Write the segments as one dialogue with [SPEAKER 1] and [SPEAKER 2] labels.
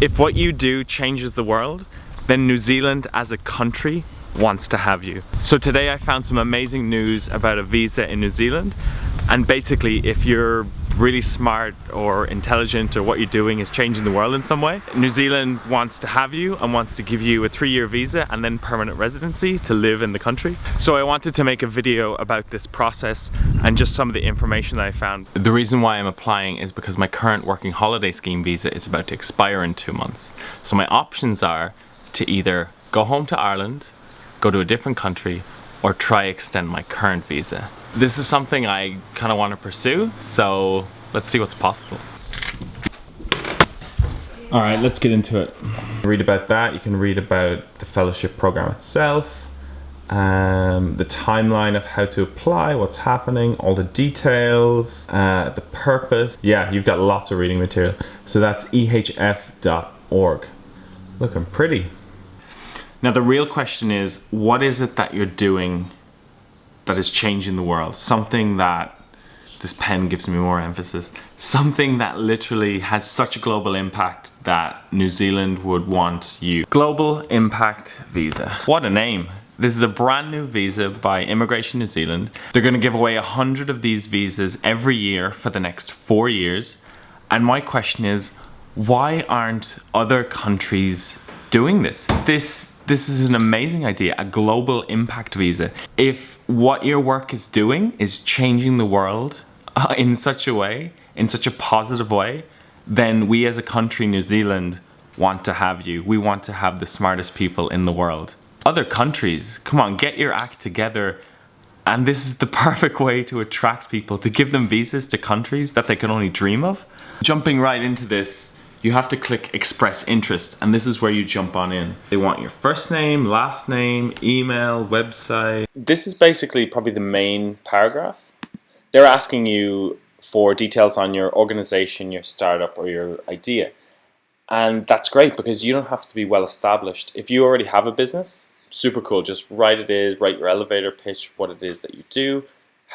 [SPEAKER 1] If what you do changes the world, then New Zealand as a country wants to have you. So today I found some amazing news about a visa in New Zealand, and basically if you're really smart or intelligent or what you're doing is changing the world in some way, New Zealand wants to have you and wants to give you a 3-year visa and then permanent residency to live in the country. So I wanted to make a video about this process and just some of the information that I found. The reason why I'm applying is because my current working holiday scheme visa is about to expire in 2 months. So my options are to either go home to Ireland, go to a different country, or try extend my current visa. This is something I kind of want to pursue, so let's see what's possible. All right, let's get into it. Read about that. You can read about the fellowship program itself, the timeline of how to apply, what's happening, all the details, the purpose. Yeah, you've got lots of reading material. So that's ehf.org. Looking pretty. Now the real question is, what is it that you're doing that is changing the world? Something that, this pen gives me more emphasis, something that literally has such a global impact that New Zealand would want you. Global Impact Visa. What a name. This is a brand new visa by Immigration New Zealand. They're going to give away 100 of these visas every year for the next 4 years. And my question is, why aren't other countries doing this? This is an amazing idea, a global impact visa. If what your work is doing is changing the world in such a way, in such a positive way, then we as a country, New Zealand, want to have you. We want to have the smartest people in the world. Other countries, come on, get your act together. And this is the perfect way to attract people, to give them visas to countries that they can only dream of. Jumping right into this, you have to click express interest, and this is where you jump on in. They want your first name, last name, email, website. This is basically probably the main paragraph. They're asking you for details on your organization, your startup, or your idea. And that's great because you don't have to be well established. If you already have a business, super cool. Just write your elevator pitch, what it is that you do,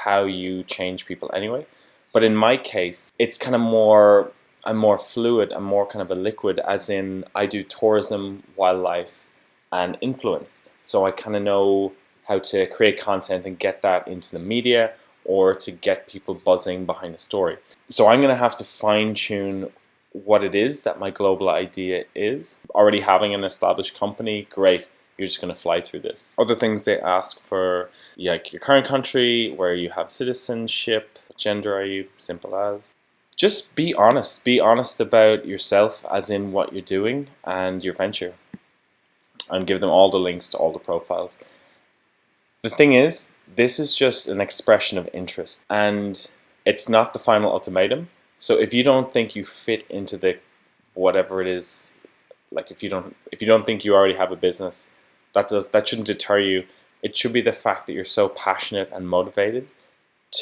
[SPEAKER 1] how you change people anyway. But in my case, it's kind of more, I'm more fluid, I'm more kind of a liquid, as in I do tourism, wildlife, and influence. So I kind of know how to create content and get that into the media, or to get people buzzing behind a story. So I'm going to have to fine tune what it is that my global idea is. Already having an established company, great. You're just going to fly through this. Other things they ask for, like your current country, where you have citizenship, what gender are you, simple as. Just be honest. Be honest about yourself, as in what you're doing and your venture. And give them all the links to all the profiles. The thing is, this is just an expression of interest, and it's not the final ultimatum. So if you don't think you fit into the whatever it is, like if you don't think you already have a business, that shouldn't deter you. It should be the fact that you're so passionate and motivated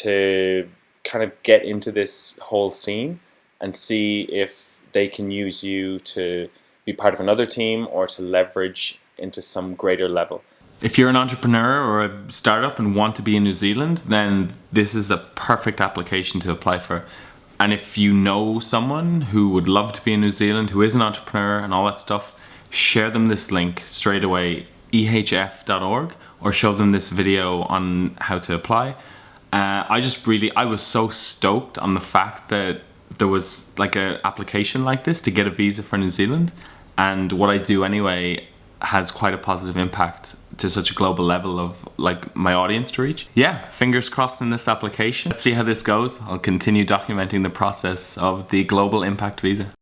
[SPEAKER 1] to kind of get into this whole scene and see if they can use you to be part of another team or to leverage into some greater level. If you're an entrepreneur or a startup and want to be in New Zealand, then this is a perfect application to apply for. And if you know someone who would love to be in New Zealand, who is an entrepreneur and all that stuff, share them this link straight away, ehf.org, or show them this video on how to apply. I was so stoked on the fact that there was like an application like this to get a visa for New Zealand. And what I do anyway has quite a positive impact to such a global level of like my audience to reach. Yeah, fingers crossed in this application. Let's see how this goes. I'll continue documenting the process of the Global Impact Visa.